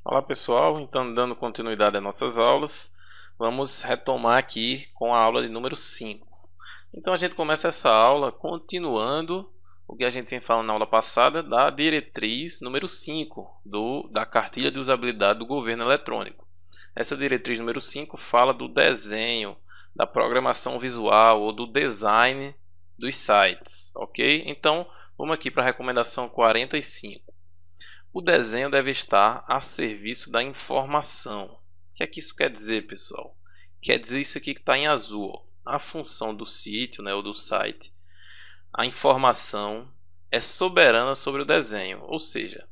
Olá pessoal, então dando continuidade às nossas aulas, vamos retomar aqui com a aula de número 5. Então a gente começa essa aula continuando o que a gente vem falando na aula passada da diretriz número 5 da cartilha de usabilidade do governo eletrônico. Essa diretriz número 5 fala do desenho, da programação visual ou do design dos sites, ok? Então vamos aqui para a recomendação 45. O desenho deve estar a serviço da informação. O que é que isso quer dizer, pessoal? Quer dizer isso aqui que está em azul, ó. A função do sítio, né, ou do site, a informação é soberana sobre o desenho, ou seja,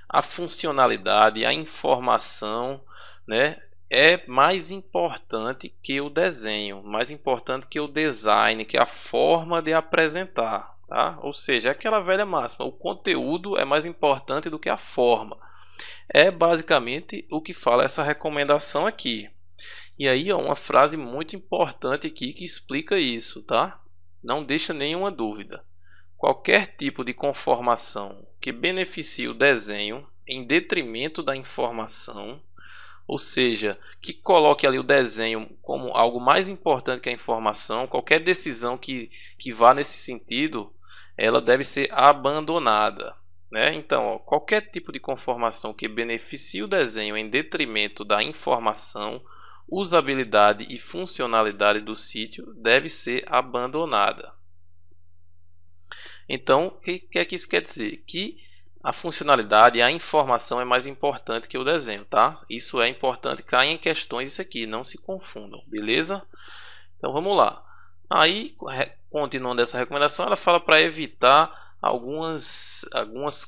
a funcionalidade, a informação, né, é mais importante que o desenho, mais importante que o design, que a forma de apresentar, tá? Ou seja, é aquela velha máxima, o conteúdo é mais importante do que a forma. É basicamente o que fala essa recomendação aqui. E aí, ó, uma frase muito importante aqui que explica isso, tá? Não deixa nenhuma dúvida. Qualquer tipo de conformação que beneficie o desenho em detrimento da informação, ou seja, que coloque ali o desenho como algo mais importante que a informação, qualquer decisão que vá nesse sentido, ela deve ser abandonada, né? Então, ó, qualquer tipo de conformação que beneficie o desenho em detrimento da informação, usabilidade e funcionalidade do sítio deve ser abandonada. Então, o que é que isso quer dizer? Que a funcionalidade e a informação é mais importante que o desenho, tá? Isso é importante, caem em questões isso aqui, não se confundam, beleza? Então vamos lá. Aí, continuando essa recomendação, ela fala para evitar algumas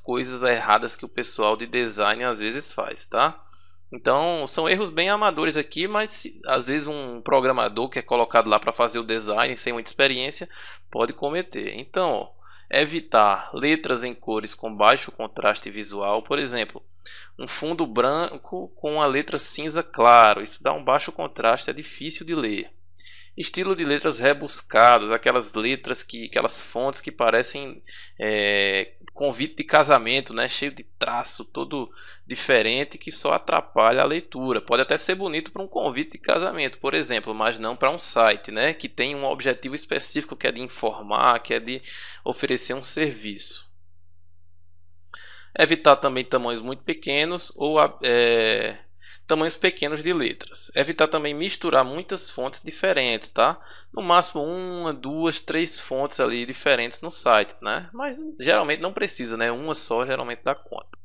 coisas erradas que o pessoal de design às vezes faz, tá? Então, são erros bem amadores aqui, mas às vezes um programador que é colocado lá para fazer o design sem muita experiência pode cometer. Então, ó, evitar letras em cores com baixo contraste visual, por exemplo, um fundo branco com a letra cinza claro, isso dá um baixo contraste, é difícil de ler. Estilo de letras rebuscadas, aquelas letras aquelas fontes que parecem convite de casamento, né? Cheio de traço, todo diferente que só atrapalha a leitura. Pode até ser bonito para um convite de casamento, por exemplo, mas não para um site, né? Que tem um objetivo específico que é de informar, que é de oferecer um serviço. Evitar também tamanhos muito pequenos ou tamanhos pequenos de letras. Evitar também misturar muitas fontes diferentes, tá? No máximo uma, duas, três fontes ali diferentes no site, né? Mas geralmente não precisa, né? Uma só geralmente dá conta.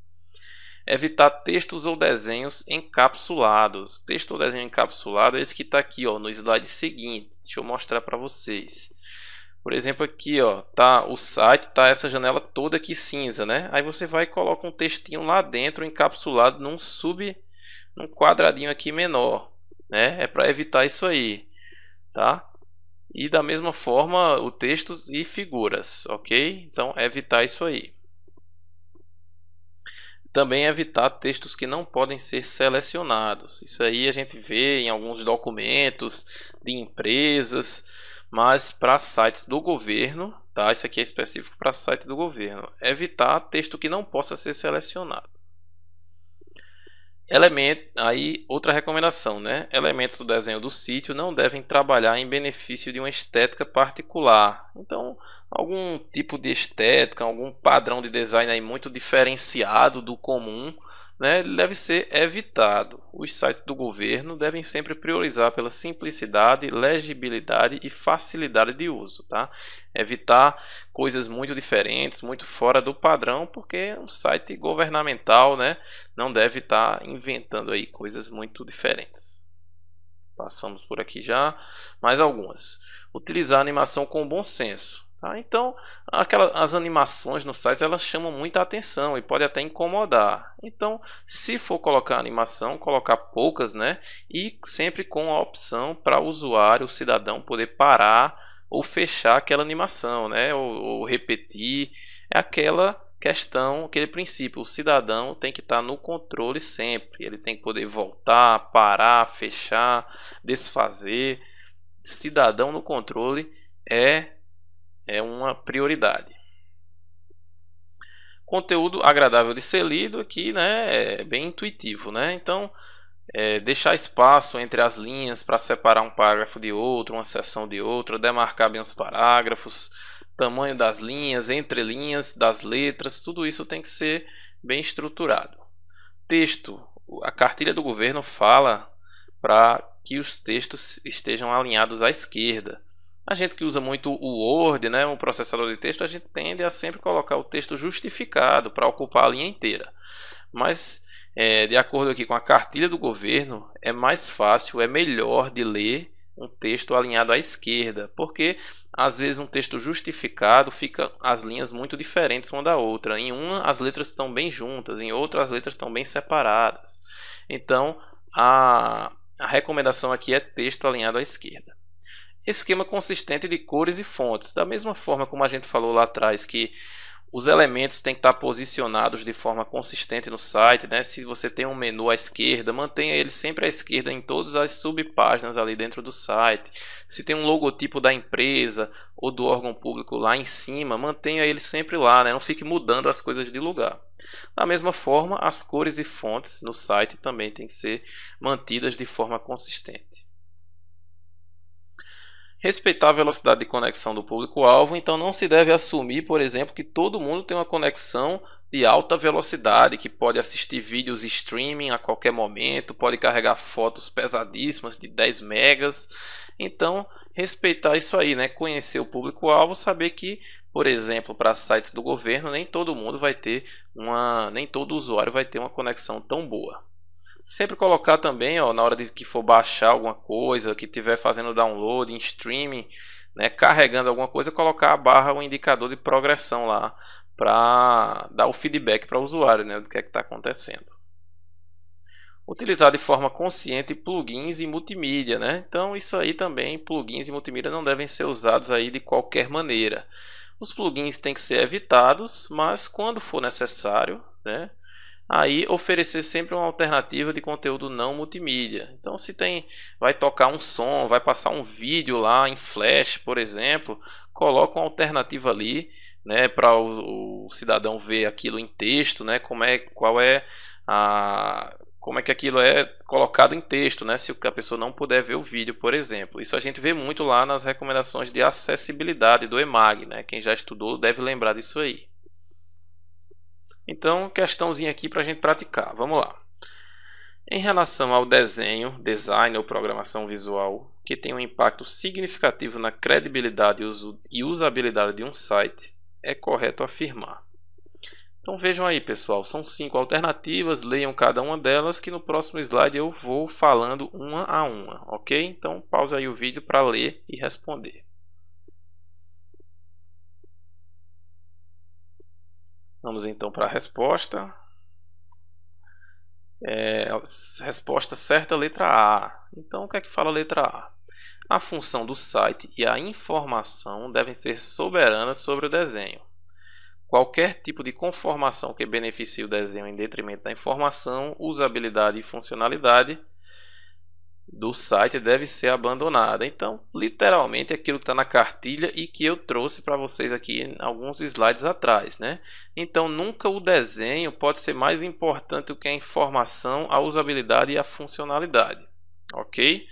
Evitar textos ou desenhos encapsulados. Texto ou desenho encapsulado é esse que está aqui, ó, no slide seguinte. Deixa eu mostrar para vocês. Por exemplo, aqui, ó, tá o site, tá essa janela toda aqui cinza, né? Aí você vai e coloca um textinho lá dentro encapsulado num quadradinho aqui menor, né? É para evitar isso aí, tá? E da mesma forma o texto e figuras, ok? Então evitar isso aí. Também evitar textos que não podem ser selecionados. Isso aí a gente vê em alguns documentos de empresas, mas para sites do governo, tá? Isso aqui é específico para site do governo. Evitar texto que não possa ser selecionado. Aí outra recomendação, né? Elementos do desenho do sítio não devem trabalhar em benefício de uma estética particular. Então, algum tipo de estética, algum padrão de design aí muito diferenciado do comum, né, deve ser evitado. Os sites do governo devem sempre priorizar pela simplicidade, legibilidade e facilidade de uso, tá? Evitar coisas muito diferentes, muito fora do padrão, porque um site governamental, né, não deve estar inventando aí coisas muito diferentes. Passamos por aqui já, mais algumas. Utilizar a animação com bom senso. Tá? Então, as animações no site elas chamam muita atenção e pode até incomodar. Então, se for colocar animação, colocar poucas, né? E sempre com a opção para o usuário, o cidadão, poder parar ou fechar aquela animação, né? Ou repetir. É aquela questão, aquele princípio. O cidadão tem que estar no controle sempre. Ele tem que poder voltar, parar, fechar, desfazer. Cidadão no controle é uma prioridade. Conteúdo agradável de ser lido aqui, né, é bem intuitivo, né? Então, deixar espaço entre as linhas para separar um parágrafo de outro, uma seção de outra, demarcar bem os parágrafos, tamanho das linhas, entre linhas, das letras, tudo isso tem que ser bem estruturado. Texto, a cartilha do governo fala para que os textos estejam alinhados à esquerda. A gente que usa muito o Word, né, um processador de texto, a gente tende a sempre colocar o texto justificado para ocupar a linha inteira. Mas, de acordo aqui com a cartilha do governo, é mais fácil, é melhor de ler um texto alinhado à esquerda, porque às vezes um texto justificado fica as linhas muito diferentes uma da outra. Em uma as letras estão bem juntas, em outra as letras estão bem separadas. Então, a recomendação aqui é texto alinhado à esquerda. Esquema consistente de cores e fontes. Da mesma forma como a gente falou lá atrás que os elementos têm que estar posicionados de forma consistente no site, né? Se você tem um menu à esquerda, mantenha ele sempre à esquerda em todas as subpáginas ali dentro do site. Se tem um logotipo da empresa ou do órgão público lá em cima, mantenha ele sempre lá, né? Não fique mudando as coisas de lugar. Da mesma forma, as cores e fontes no site também têm que ser mantidas de forma consistente. Respeitar a velocidade de conexão do público-alvo, então não se deve assumir, por exemplo, que todo mundo tem uma conexão de alta velocidade, que pode assistir vídeos streaming a qualquer momento, pode carregar fotos pesadíssimas de 10 megas. Então, respeitar isso aí, né? Conhecer o público-alvo, saber que, por exemplo, para sites do governo, nem todo mundo vai ter nem todo usuário vai ter uma conexão tão boa. Sempre colocar também, ó, na hora de que for baixar alguma coisa, que estiver fazendo download em streaming, né, carregando alguma coisa, colocar a barra, o indicador de progressão lá, para dar o feedback para o usuário, né, do que é que está acontecendo. Utilizar de forma consciente plugins e multimídia, né? Então isso aí também, plugins e multimídia não devem ser usados aí de qualquer maneira. Os plugins têm que ser evitados, mas quando for necessário, né, aí oferecer sempre uma alternativa de conteúdo não multimídia. Então se vai tocar um som, vai passar um vídeo lá em flash, por exemplo, coloca uma alternativa ali, né, para o cidadão ver aquilo em texto, né, como é que aquilo é colocado em texto, né, se a pessoa não puder ver o vídeo, por exemplo. Isso a gente vê muito lá nas recomendações de acessibilidade do EMAG, né? Quem já estudou deve lembrar disso aí. Então, questãozinha aqui para a gente praticar. Vamos lá. Em relação ao design ou programação visual, que tem um impacto significativo na credibilidade e usabilidade de um site, é correto afirmar. Então vejam aí, pessoal, são 5 alternativas, leiam cada uma delas que no próximo slide eu vou falando uma a uma, ok? Então pausa aí o vídeo para ler e responder. Vamos então para a resposta. Resposta certa, letra A. Então, o que é que fala a letra A? A função do site e a informação devem ser soberanas sobre o desenho. Qualquer tipo de conformação que beneficie o desenho em detrimento da informação, usabilidade e funcionalidade do site deve ser abandonada. Então, literalmente aquilo que está na cartilha e que eu trouxe para vocês aqui em alguns slides atrás, né? Então, nunca o desenho pode ser mais importante do que a informação, a usabilidade e a funcionalidade, ok?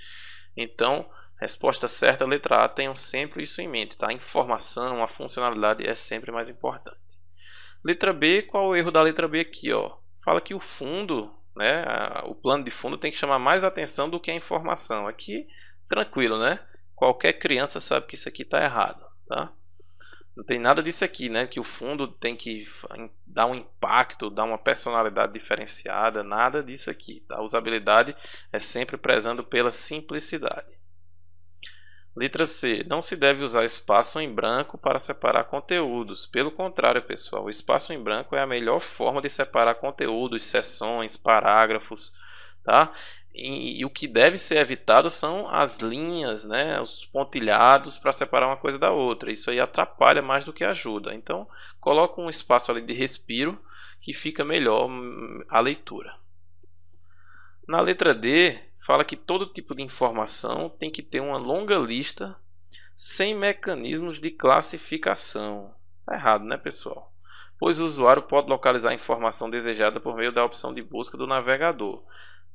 Então, resposta certa, letra A, tenham sempre isso em mente, tá? A informação, a funcionalidade é sempre mais importante. Letra B, qual o erro da letra B aqui, ó? Fala que o fundo, né, o plano de fundo tem que chamar mais atenção do que a informação. Aqui, tranquilo, né? Qualquer criança sabe que isso aqui está errado, tá? Não tem nada disso aqui, né? Que o fundo tem que dar um impacto, dar uma personalidade diferenciada, nada disso aqui, tá? A usabilidade é sempre prezando pela simplicidade. Letra C. Não se deve usar espaço em branco para separar conteúdos. Pelo contrário, pessoal, o espaço em branco é a melhor forma de separar conteúdos, seções, parágrafos, tá? E o que deve ser evitado são as linhas, né, os pontilhados para separar uma coisa da outra. Isso aí atrapalha mais do que ajuda. Então, coloca um espaço ali de respiro que fica melhor a leitura. Na letra D, fala que todo tipo de informação tem que ter uma longa lista sem mecanismos de classificação. Tá errado, né, pessoal? pois o usuário pode localizar a informação desejada por meio da opção de busca do navegador.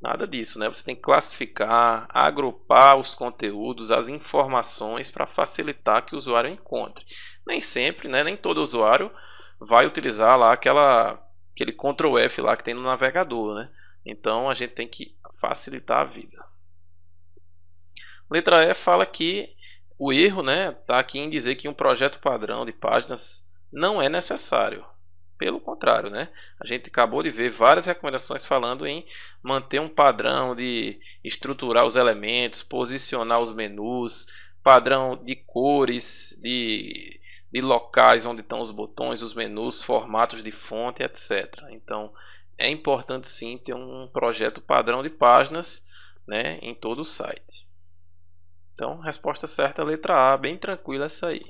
Nada disso, né? Você tem que classificar, agrupar os conteúdos, as informações para facilitar que o usuário encontre. Nem sempre, né? Nem todo usuário vai utilizar lá aquele Ctrl F lá que tem no navegador, né? Então a gente tem que facilitar a vida. Letra E fala que o erro, né, está aqui em dizer que um projeto padrão de páginas não é necessário. Pelo contrário, né? A gente acabou de ver várias recomendações falando em manter um padrão de estruturar os elementos, posicionar os menus, padrão de cores, de locais onde estão os botões, os menus, formatos de fonte, etc. Então, é importante sim ter um projeto padrão de páginas, né, em todo o site. Então, resposta certa, letra A, bem tranquila essa aí.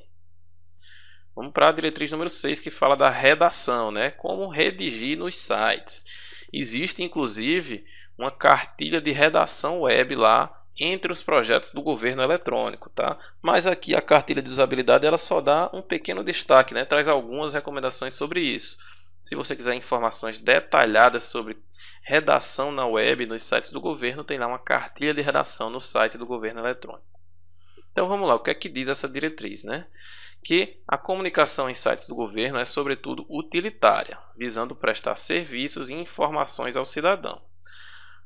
Vamos para a diretriz número 6, que fala da redação, né? Como redigir nos sites. Existe, inclusive, uma cartilha de redação web lá entre os projetos do governo eletrônico, tá? Mas aqui a cartilha de usabilidade ela só dá um pequeno destaque, né? Traz algumas recomendações sobre isso. Se você quiser informações detalhadas sobre redação na web, nos sites do governo, tem lá uma cartilha de redação no site do governo eletrônico. Então vamos lá, o que é que diz essa diretriz, né? Que a comunicação em sites do governo é sobretudo utilitária, visando prestar serviços e informações ao cidadão.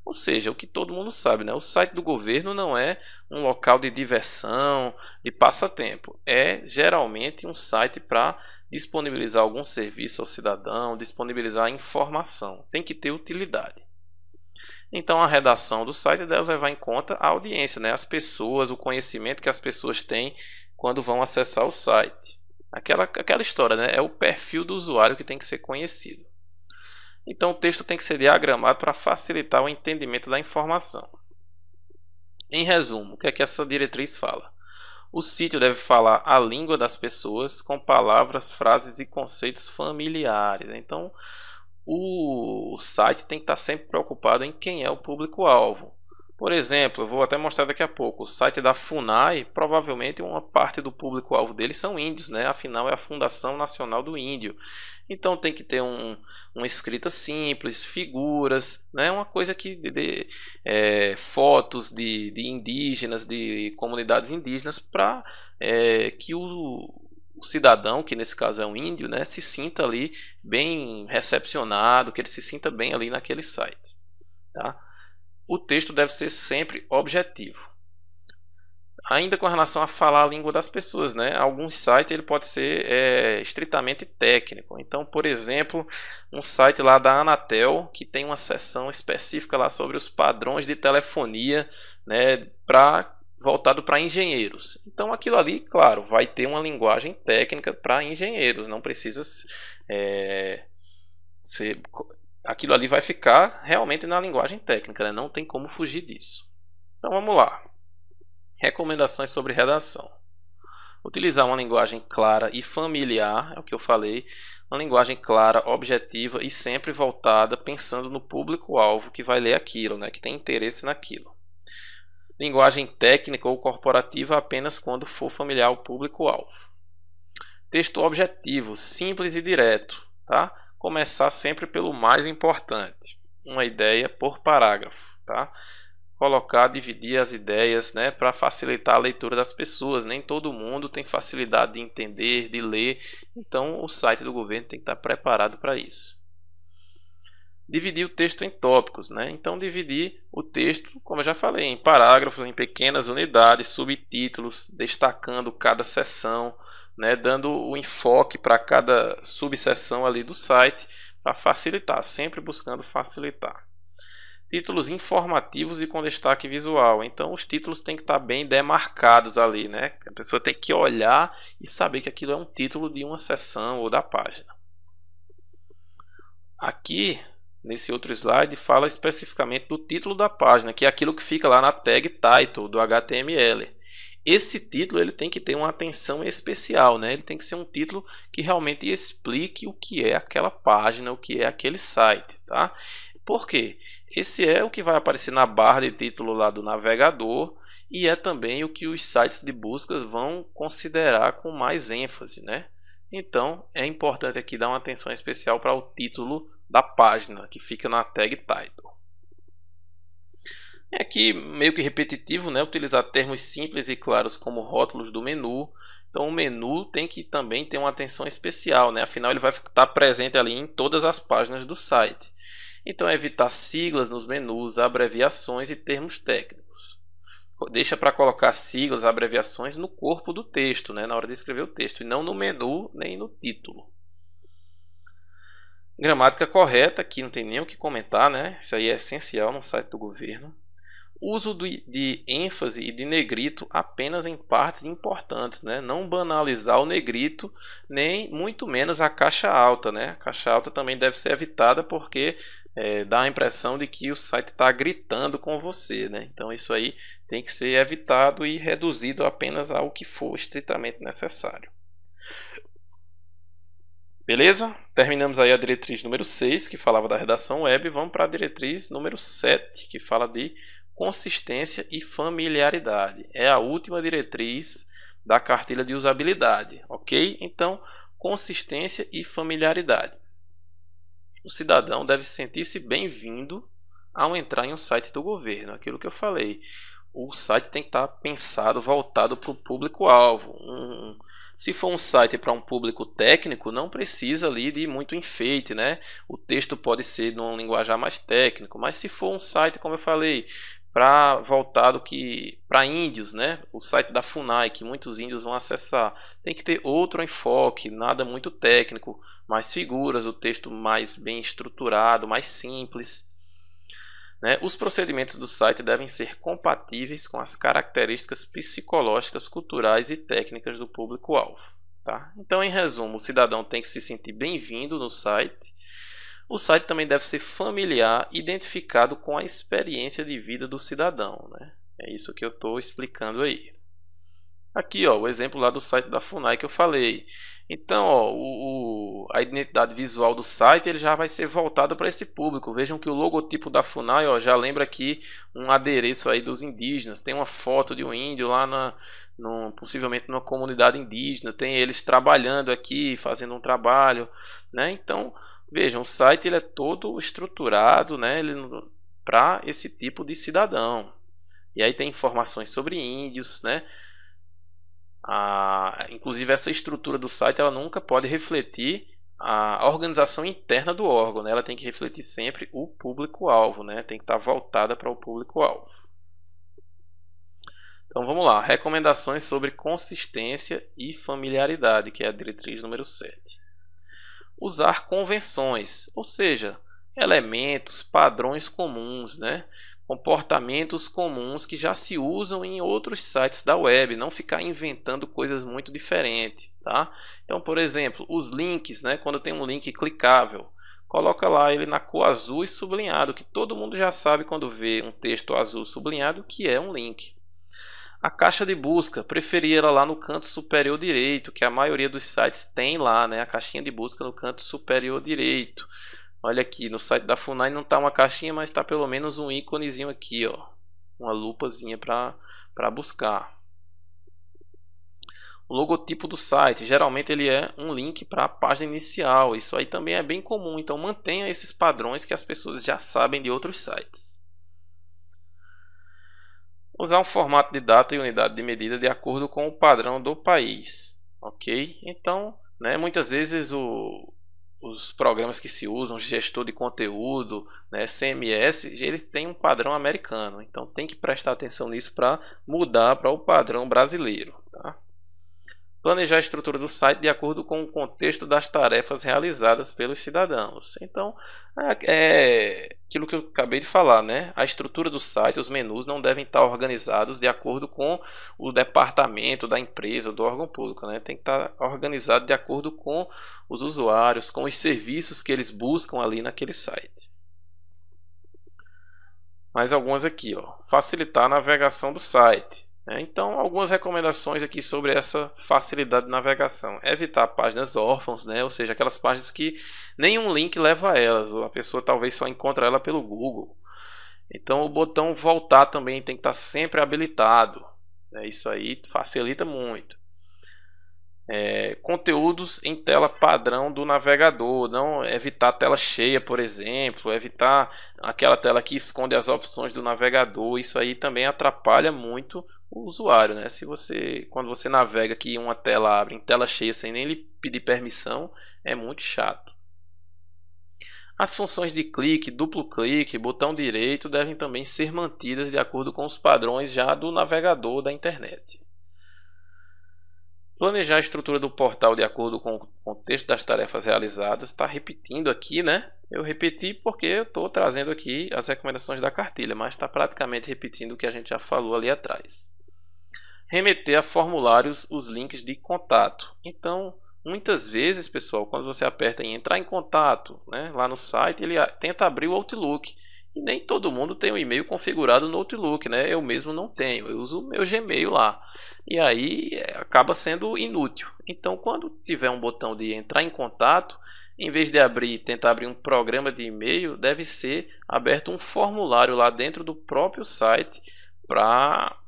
Ou seja, o que todo mundo sabe, né? O site do governo não é um local de diversão, de passatempo. É geralmente um site para disponibilizar algum serviço ao cidadão, disponibilizar informação. Tem que ter utilidade. Então a redação do site deve levar em conta a audiência, né? As pessoas, o conhecimento que as pessoas têm quando vão acessar o site. Aquela história, né? É o perfil do usuário que tem que ser conhecido. Então o texto tem que ser diagramado para facilitar o entendimento da informação. Em resumo, o que é que essa diretriz fala? O sítio deve falar a língua das pessoas com palavras, frases e conceitos familiares. Então o site tem que estar sempre preocupado em quem é o público-alvo. Por exemplo, eu vou até mostrar daqui a pouco, o site da FUNAI, provavelmente uma parte do público-alvo dele são índios, né? Afinal é a Fundação Nacional do Índio. Então tem que ter uma escrita simples, figuras, né? Uma coisa que fotos de indígenas, de comunidades indígenas, para que o cidadão, que nesse caso é um índio, né, se sinta ali bem recepcionado, que ele se sinta bem ali naquele site, tá? O texto deve ser sempre objetivo. Ainda com relação a falar a língua das pessoas, né? Alguns sites ele pode ser estritamente técnico. Então, por exemplo, um site lá da Anatel que tem uma seção específica lá sobre os padrões de telefonia, né, voltado para engenheiros. Então, aquilo ali, claro, vai ter uma linguagem técnica para engenheiros. Não precisa ser aquilo ali vai ficar realmente na linguagem técnica, né? Não tem como fugir disso. Então vamos lá. Recomendações sobre redação. Utilizar uma linguagem clara e familiar, é o que eu falei. Uma linguagem clara, objetiva e sempre voltada pensando no público-alvo que vai ler aquilo, né? Que tem interesse naquilo. Linguagem técnica ou corporativa apenas quando for familiar ao público-alvo. Texto objetivo, simples e direto, tá? Começar sempre pelo mais importante, uma ideia por parágrafo, tá? Dividir as ideias, né, para facilitar a leitura das pessoas. Nem todo mundo tem facilidade de entender, de ler, então o site do governo tem que estar preparado para isso. Dividir o texto em tópicos, né? Então dividir o texto, como eu já falei, em parágrafos, em pequenas unidades, subtítulos, destacando cada seção, né, dando o enfoque para cada subseção ali do site para facilitar, sempre buscando facilitar. Títulos informativos e com destaque visual. Então os títulos têm que estar bem demarcados ali, né? A pessoa tem que olhar e saber que aquilo é um título de uma seção ou da página. Aqui, nesse outro slide, fala especificamente do título da página, que é aquilo que fica lá na tag title do HTML. Esse título ele tem que ter uma atenção especial, né? Ele tem que ser um título que realmente explique o que é aquela página, o que é aquele site, tá? Por quê? Esse é o que vai aparecer na barra de título lá do navegador e é também o que os sites de buscas vão considerar com mais ênfase, né? Então é importante aqui dar uma atenção especial para o título da página, que fica na tag title. É aqui meio que repetitivo, né? Utilizar termos simples e claros como rótulos do menu. Então o menu tem que também ter uma atenção especial, né? Afinal ele vai estar presente ali em todas as páginas do site. Então evitar siglas nos menus, abreviações e termos técnicos. Deixa para colocar siglas, abreviações no corpo do texto, né? Na hora de escrever o texto, e não no menu nem no título. Gramática correta, aqui não tem nem o que comentar, né? Isso aí é essencial no site do governo. Uso de ênfase e de negrito apenas em partes importantes, né? Não banalizar o negrito, nem muito menos a caixa alta, né? A caixa alta também deve ser evitada porque dá a impressão de que o site está gritando com você, né? Então isso aí tem que ser evitado e reduzido apenas ao que for estritamente necessário. Beleza? Terminamos aí a diretriz número 6, que falava da redação web. Vamos para a diretriz número 7, que fala de consistência e familiaridade. É a última diretriz da cartilha de usabilidade, ok? Então, consistência e familiaridade. O cidadão deve sentir-se bem-vindo ao entrar em um site do governo. Aquilo que eu falei. O site tem que estar pensado, voltado para o público-alvo. Se for um site para um público técnico, não precisa ali de muito enfeite, né? O texto pode ser num linguajar mais técnico, mas se for um site, como eu falei, voltado para índios, né? O site da FUNAI, que muitos índios vão acessar, tem que ter outro enfoque, nada muito técnico, mais figuras, o texto mais bem estruturado, mais simples. Né? Os procedimentos do site devem ser compatíveis com as características psicológicas, culturais e técnicas do público-alvo. Tá? Então, em resumo, o cidadão tem que se sentir bem-vindo no site. O site também deve ser familiar, identificado com a experiência de vida do cidadão. Né? É isso que eu estou explicando aí. Aqui, ó, o exemplo lá do site da FUNAI que eu falei. Então, ó, a identidade visual do site ele já vai ser voltado para esse público. Vejam que o logotipo da FUNAI, ó, já lembra aqui um adereço aí dos indígenas. Tem uma foto de um índio lá possivelmente numa comunidade indígena. Tem eles trabalhando aqui, fazendo um trabalho, né? Então, vejam, o site ele é todo estruturado, né, para esse tipo de cidadão. E aí tem informações sobre índios, né? Inclusive essa estrutura do site ela nunca pode refletir a organização interna do órgão, né? Ela tem que refletir sempre o público-alvo, né? Tem que estar voltada para o público-alvo. Então vamos lá, recomendações sobre consistência e familiaridade, que é a diretriz número 7. Usar convenções, ou seja, elementos, padrões comuns, né? Comportamentos comuns que já se usam em outros sites da web, não ficar inventando coisas muito diferentes, tá? Então, por exemplo, os links, né? Quando tem um link clicável, coloca lá ele na cor azul e sublinhado, que todo mundo já sabe quando vê um texto azul sublinhado que é um link. A caixa de busca, preferir ela lá no canto superior direito, que a maioria dos sites tem lá, né? A caixinha de busca no canto superior direito. Olha aqui, no site da FUNAI não está uma caixinha, mas está pelo menos um íconezinho aqui, ó, uma lupazinha para buscar. O logotipo do site, geralmente ele é um link para a página inicial. Isso aí também é bem comum, então mantenha esses padrões que as pessoas já sabem de outros sites. Usar um formato de data e unidade de medida de acordo com o padrão do país, ok? Então, né, muitas vezes os programas que se usam, gestor de conteúdo, né, CMS, eles têm um padrão americano. Então tem que prestar atenção nisso para mudar para o padrão brasileiro. Tá? Planejar a estrutura do site de acordo com o contexto das tarefas realizadas pelos cidadãos. Então, é aquilo que eu acabei de falar, né? A estrutura do site, os menus não devem estar organizados de acordo com o departamento da empresa, do órgão público, né? Tem que estar organizado de acordo com os usuários, com os serviços que eles buscam ali naquele site. Mais algumas aqui, ó. Facilitar a navegação do site. Então, algumas recomendações aqui sobre essa facilidade de navegação. Evitar páginas órfãos, né? Ou seja, aquelas páginas que nenhum link leva a elas. A pessoa talvez só encontre ela pelo Google. Então, o botão voltar também tem que estar sempre habilitado. Isso aí facilita muito. Conteúdos em tela padrão do navegador, não evitar tela cheia, por exemplo, evitar aquela tela que esconde as opções do navegador. Isso aí também atrapalha muito o usuário, né? Quando você navega aqui uma tela abre em tela cheia sem nem lhe pedir permissão, é muito chato. As funções de clique, duplo clique, botão direito devem também ser mantidas de acordo com os padrões já do navegador da internet. Planejar a estrutura do portal de acordo com o contexto das tarefas realizadas. Está repetindo aqui, né? Eu repeti porque eu estou trazendo aqui as recomendações da cartilha, mas está praticamente repetindo o que a gente já falou ali atrás. Remeter a formulários os links de contato. Então, muitas vezes, pessoal, quando você aperta em entrar em contato, né, lá no site, ele tenta abrir o Outlook. E nem todo mundo tem um e-mail configurado no Outlook, né? Eu mesmo não tenho, eu uso o meu Gmail lá. E aí acaba sendo inútil. Então, quando tiver um botão de entrar em contato, em vez de tentar abrir um programa de e-mail, deve ser aberto um formulário lá dentro do próprio site para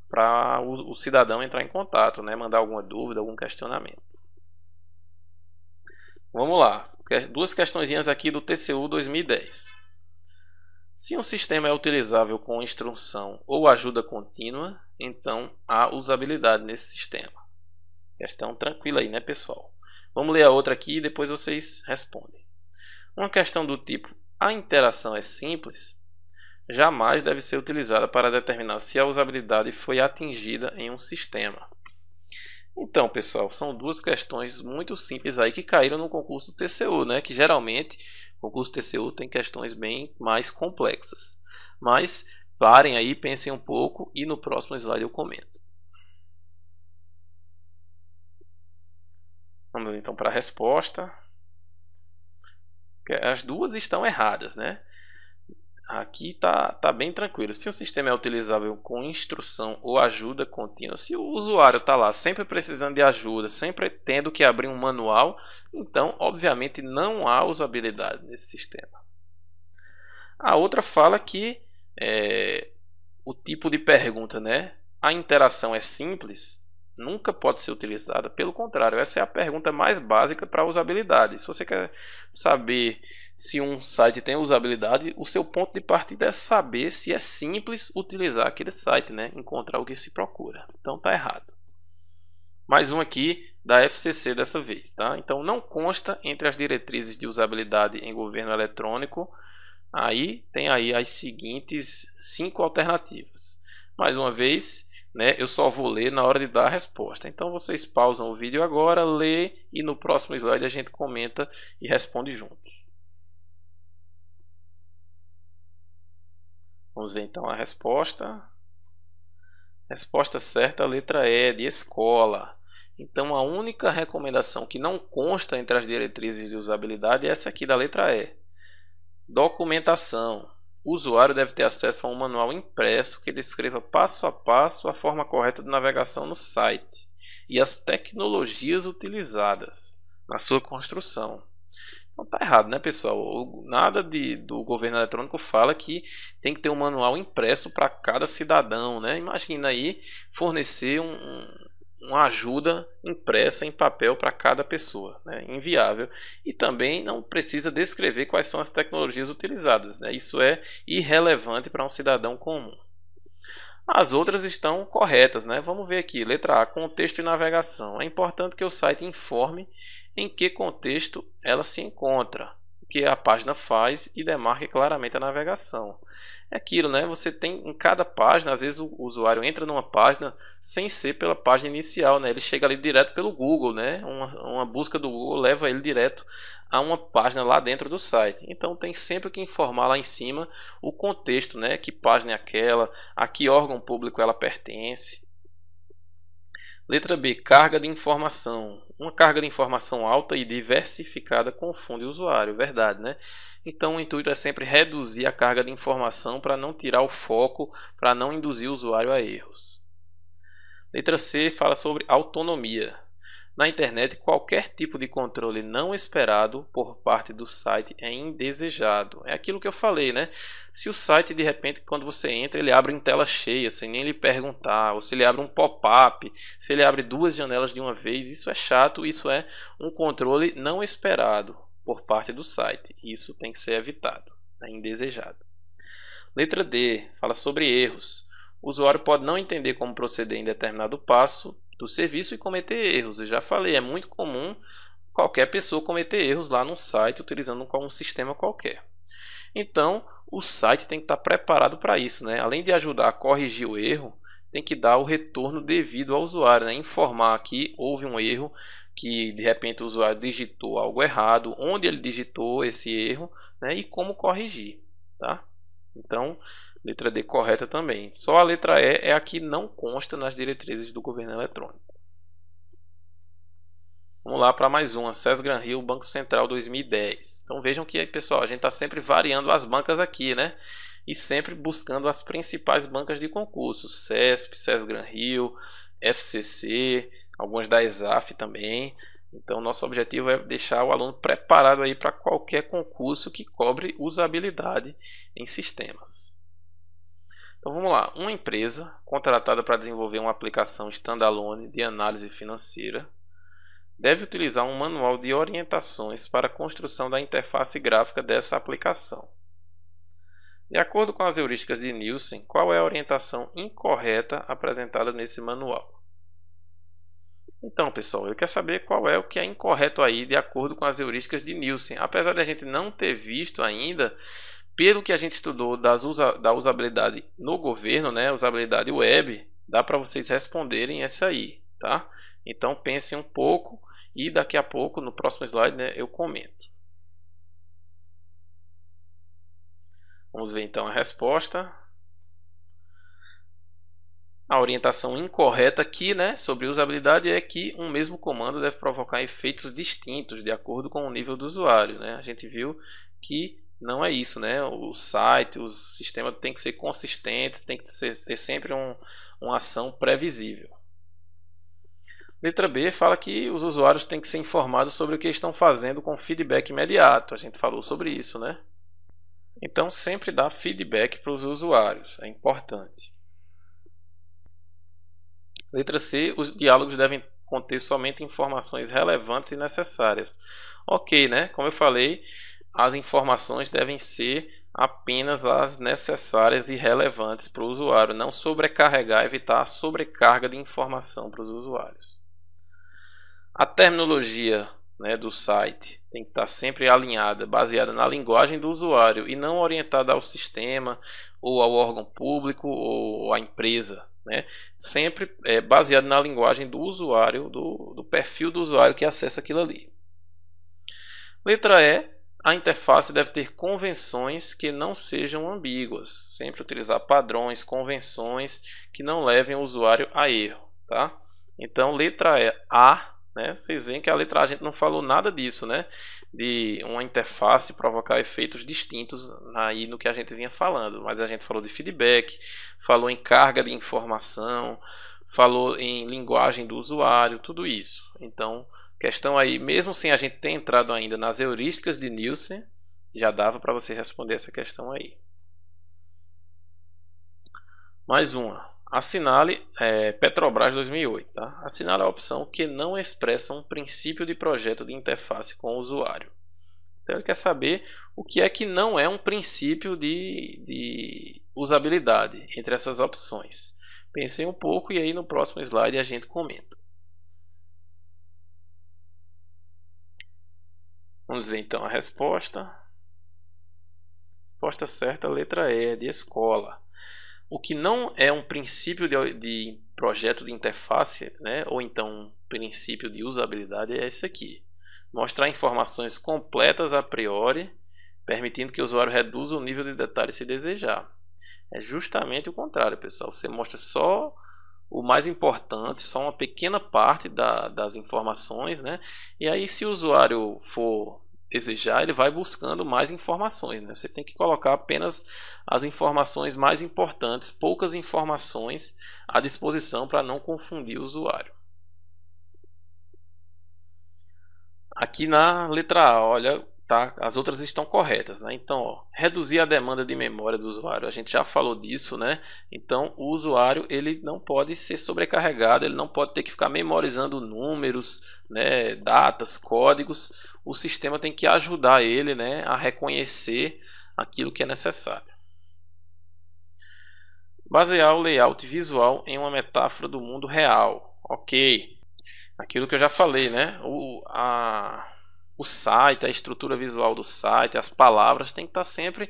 o cidadão entrar em contato, né? Mandar alguma dúvida, algum questionamento. Vamos lá, duas questõezinhas aqui do TCU 2010. Se um sistema é utilizável com instrução ou ajuda contínua, então há usabilidade nesse sistema. Questão tranquila aí, né, pessoal? Vamos ler a outra aqui e depois vocês respondem. Uma questão do tipo: a interação é simples? Jamais deve ser utilizada para determinar se a usabilidade foi atingida em um sistema. Então, pessoal, são duas questões muito simples aí que caíram no concurso do TCU, né? Que geralmente o concurso TCU tem questões bem mais complexas. Mas parem aí, pensem um pouco e no próximo slide eu comento. Vamos então para a resposta. As duas estão erradas, né? Aqui tá bem tranquilo. Se o sistema é utilizável com instrução ou ajuda contínua, se o usuário está lá sempre precisando de ajuda, sempre tendo que abrir um manual, então obviamente não há usabilidade nesse sistema. A outra fala que o tipo de pergunta, né? A interação é simples? Nunca pode ser utilizada. Pelo contrário, essa é a pergunta mais básica para a usabilidade. Se você quer saber se um site tem usabilidade, o seu ponto de partida é saber se é simples utilizar aquele site, né? Encontrar o que se procura. Então está errado. Mais um aqui da FCC dessa vez, tá? Então não consta entre as diretrizes de usabilidade em governo eletrônico. Aí tem aí as seguintes 5 alternativas. Mais uma vez, né, eu só vou ler na hora de dar a resposta. Então vocês pausam o vídeo agora, lê e no próximo slide a gente comenta e responde juntos. Vamos ver então a resposta. Resposta certa, a letra E, de escola. Então a única recomendação que não consta entre as diretrizes de usabilidade é essa aqui da letra E. Documentação. O usuário deve ter acesso a um manual impresso que descreva passo a passo a forma correta de navegação no site e as tecnologias utilizadas na sua construção. Então tá errado, né, pessoal? Nada do governo eletrônico fala que tem que ter um manual impresso para cada cidadão, né? Imagina aí fornecer uma ajuda impressa em papel para cada pessoa, né? Inviável. E também não precisa descrever quais são as tecnologias utilizadas, né? Isso é irrelevante para um cidadão comum. As outras estão corretas, né? Vamos ver aqui. Letra A, contexto e navegação. É importante que o site informe em que contexto ela se encontra, o que a página faz e demarque claramente a navegação. É aquilo, né? Você tem em cada página, às vezes o usuário entra numa página sem ser pela página inicial, né? Ele chega ali direto pelo Google, né? Uma busca do Google leva ele direto a uma página lá dentro do site. Então tem sempre que informar lá em cima o contexto, né? Que página é aquela, a que órgão público ela pertence. Letra B, carga de informação. Uma carga de informação alta e diversificada confunde o usuário, verdade, né? Então o intuito é sempre reduzir a carga de informação para não tirar o foco, para não induzir o usuário a erros. Letra C fala sobre autonomia. Na internet, qualquer tipo de controle não esperado por parte do site é indesejado. É aquilo que eu falei, né? Se o site, de repente, quando você entra, ele abre em tela cheia, sem nem lhe perguntar, ou se ele abre um pop-up, se ele abre duas janelas de uma vez, isso é chato, isso é um controle não esperado por parte do site. Isso tem que ser evitado, é indesejado. Letra D, fala sobre erros. O usuário pode não entender como proceder em determinado passo do serviço e cometer erros. Eu já falei, é muito comum qualquer pessoa cometer erros lá no site utilizando um sistema qualquer. Então, o site tem que estar preparado para isso, né? Além de ajudar a corrigir o erro, tem que dar o retorno devido ao usuário, né? Informar que houve um erro, que de repente o usuário digitou algo errado, onde ele digitou esse erro, né? E como corrigir, tá? Então, letra D correta também. Só a letra E é a que não consta nas diretrizes do governo eletrônico. Vamos lá para mais uma. SES-Granrio, Banco Central 2010. Então vejam que, pessoal, a gente está sempre variando as bancas aqui, né? E sempre buscando as principais bancas de concurso. CESP, SES-Granrio, FCC, algumas da ESAF também. Então nosso objetivo é deixar o aluno preparado aí para qualquer concurso que cobre usabilidade em sistemas. Então vamos lá, uma empresa contratada para desenvolver uma aplicação standalone de análise financeira deve utilizar um manual de orientações para a construção da interface gráfica dessa aplicação. De acordo com as heurísticas de Nielsen, qual é a orientação incorreta apresentada nesse manual? Então, pessoal, eu quero saber qual é o que é incorreto aí de acordo com as heurísticas de Nielsen. Apesar de a gente não ter visto ainda, pelo que a gente estudou da usabilidade no governo, né, usabilidade web, dá para vocês responderem essa aí, tá? Então pensem um pouco e daqui a pouco, no próximo slide, né, eu comento. Vamos ver então a resposta. A orientação incorreta aqui, né, sobre usabilidade é que um mesmo comando deve provocar efeitos distintos de acordo com o nível do usuário, né? A gente viu que não é isso, né? O site, o sistema tem que ser consistente, tem que ter sempre uma ação previsível. Letra B fala que os usuários têm que ser informados sobre o que estão fazendo com feedback imediato. A gente falou sobre isso, né? Então sempre dá feedback para os usuários, é importante. Letra C, os diálogos devem conter somente informações relevantes e necessárias. Ok, né? Como eu falei, as informações devem ser apenas as necessárias e relevantes para o usuário, não sobrecarregar, evitar a sobrecarga de informação para os usuários. A terminologia, né, do site tem que estar sempre alinhada, baseada na linguagem do usuário e não orientada ao sistema ou ao órgão público ou à empresa, né? Sempre baseado na linguagem do usuário, do perfil do usuário que acessa aquilo ali. Letra E, a interface deve ter convenções que não sejam ambíguas. Sempre utilizar padrões, convenções que não levem o usuário a erro, tá? Então, letra E, A, né? Vocês veem que a letra A a gente não falou nada disso, né? De uma interface provocar efeitos distintos aí no que a gente vinha falando. Mas a gente falou de feedback, falou em carga de informação, falou em linguagem do usuário, tudo isso. Então, questão aí, mesmo sem a gente ter entrado ainda nas heurísticas de Nielsen, já dava para você responder essa questão aí. Mais uma. Assinale Petrobras 2008. Tá? Assinale a opção que não expressa um princípio de projeto de interface com o usuário. Então ele quer saber o que é que não é um princípio de usabilidade entre essas opções. Pensei um pouco e aí no próximo slide a gente comenta. Vamos ver então a resposta. Resposta certa, letra E, de escola. O que não é um princípio de projeto de interface, né, ou então um princípio de usabilidade, é esse aqui. Mostrar informações completas a priori, permitindo que o usuário reduza o nível de detalhe se desejar. É justamente o contrário, pessoal. Você mostra só o mais importante, só uma pequena parte das informações, né? E aí, se o usuário for desejar, ele vai buscando mais informações, né? Você tem que colocar apenas as informações mais importantes, poucas informações à disposição para não confundir o usuário. Aqui na letra A, olha, tá, as outras estão corretas, né? Então, ó, reduzir a demanda de memória do usuário, a gente já falou disso, né? Então, o usuário ele não pode ser sobrecarregado, ele não pode ter que ficar memorizando números, né, datas, códigos. O sistema tem que ajudar ele, né, a reconhecer aquilo que é necessário. Basear o layout visual em uma metáfora do mundo real. Ok. Aquilo que eu já falei, né? O site, a estrutura visual do site, as palavras tem que estar sempre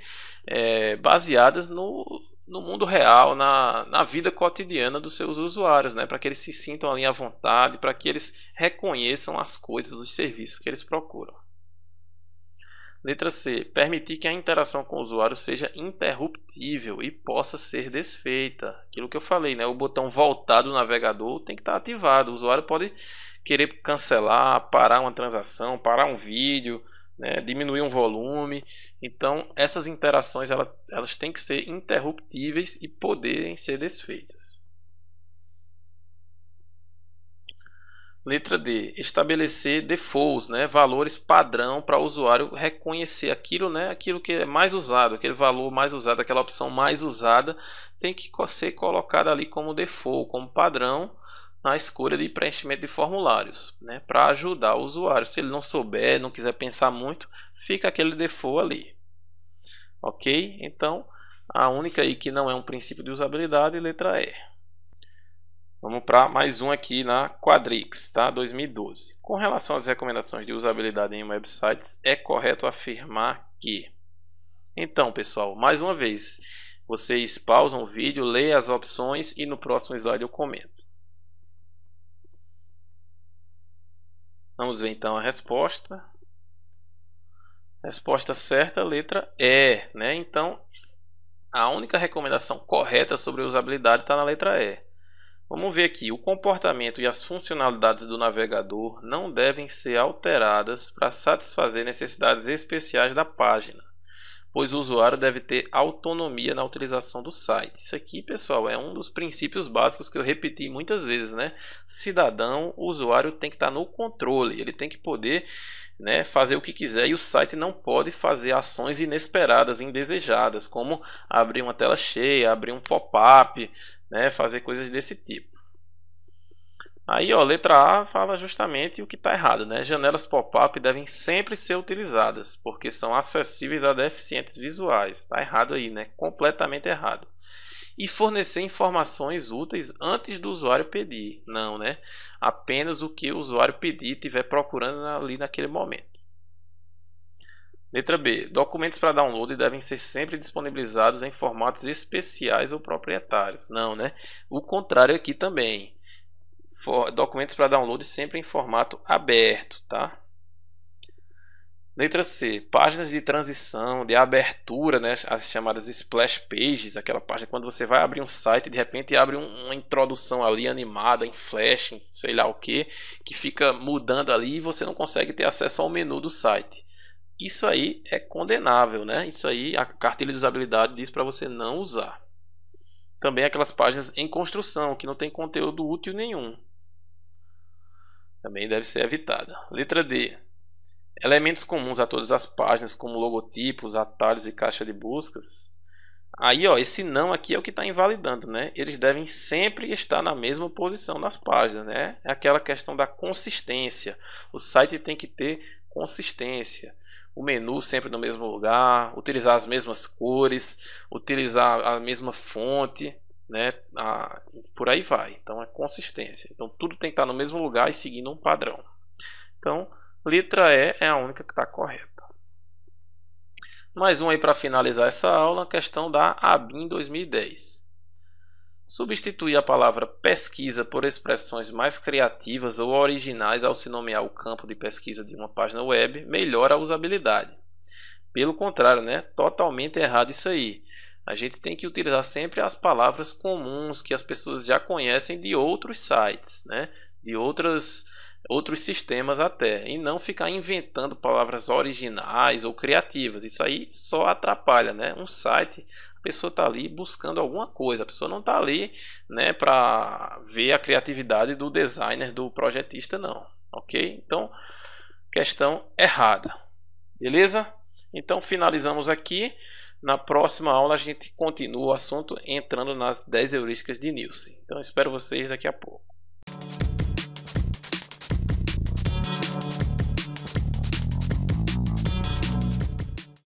baseadas no mundo real, na vida cotidiana dos seus usuários, né? Para que eles se sintam ali à vontade, para que eles reconheçam as coisas, os serviços que eles procuram. Letra C. Permitir que a interação com o usuário seja interruptível e possa ser desfeita. Aquilo que eu falei, né? O botão voltar do navegador tem que estar ativado. O usuário pode querer cancelar, parar uma transação, parar um vídeo, né? Diminuir um volume. Então, essas interações elas têm que ser interruptíveis e poderem ser desfeitas. Letra D, estabelecer defaults, né, valores padrão para o usuário reconhecer aquilo, né, aquilo que é mais usado, aquele valor mais usado, aquela opção mais usada, tem que ser colocada ali como default, como padrão na escolha de preenchimento de formulários, né, para ajudar o usuário. Se ele não souber, não quiser pensar muito, fica aquele default ali. Ok? Então, a única aí que não é um princípio de usabilidade, letra E. Vamos para mais um aqui na Quadrix, tá? 2012. Com relação às recomendações de usabilidade em websites, é correto afirmar que... Então, pessoal, mais uma vez, vocês pausam o vídeo, leem as opções e no próximo slide eu comento. Vamos ver então a resposta. Resposta certa, letra E, né? Então, a única recomendação correta sobre usabilidade está na letra E. Vamos ver aqui, o comportamento e as funcionalidades do navegador não devem ser alteradas para satisfazer necessidades especiais da página, pois o usuário deve ter autonomia na utilização do site. Isso aqui, pessoal, é um dos princípios básicos que eu repeti muitas vezes, né? Cidadão, o usuário tem que estar no controle, ele tem que poder, né, fazer o que quiser e o site não pode fazer ações inesperadas, indesejadas, como abrir uma tela cheia, abrir um pop-up, né, fazer coisas desse tipo. Aí, ó, letra A fala justamente o que está errado, né? Janelas pop-up devem sempre ser utilizadas, porque são acessíveis a deficientes visuais. Está errado aí, né? Completamente errado. E fornecer informações úteis antes do usuário pedir. Não, né? Apenas o que o usuário pedir e estiver procurando ali naquele momento. Letra B. Documentos para download devem ser sempre disponibilizados em formatos especiais ou proprietários. Não, né? O contrário aqui também. Documentos para download sempre em formato aberto, tá? Letra C. Páginas de transição, de abertura, né? As chamadas splash pages, aquela página quando você vai abrir um site e de repente abre uma introdução ali animada em flash, em sei lá o que fica mudando ali e você não consegue ter acesso ao menu do site. Isso aí é condenável, né? Isso aí a cartilha de usabilidade diz para você não usar. Também aquelas páginas em construção que não tem conteúdo útil nenhum. Também deve ser evitada. Letra D. Elementos comuns a todas as páginas, como logotipos, atalhos e caixa de buscas. Aí, ó, esse não aqui é o que está invalidando, né? Eles devem sempre estar na mesma posição nas páginas, né? É aquela questão da consistência. O site tem que ter consistência. O menu sempre no mesmo lugar, utilizar as mesmas cores, utilizar a mesma fonte, né? Por aí vai. Então é consistência. Então tudo tem que estar no mesmo lugar e seguindo um padrão. Então, letra E é a única que está correta. Mais um aí para finalizar essa aula, a questão da ABIN 2010. Substituir a palavra pesquisa por expressões mais criativas ou originais ao se nomear o campo de pesquisa de uma página web melhora a usabilidade. Pelo contrário, né? Totalmente errado isso aí. A gente tem que utilizar sempre as palavras comuns que as pessoas já conhecem de outros sites, né? De outros sistemas até, e não ficar inventando palavras originais ou criativas. Isso aí só atrapalha, né? Um site, a pessoa está ali buscando alguma coisa, a pessoa não está ali, né, para ver a criatividade do designer, do projetista, não, ok? Então questão errada. Beleza? Então finalizamos aqui. Na próxima aula a gente continua o assunto entrando nas 10 heurísticas de Nielsen. Então espero vocês daqui a pouco.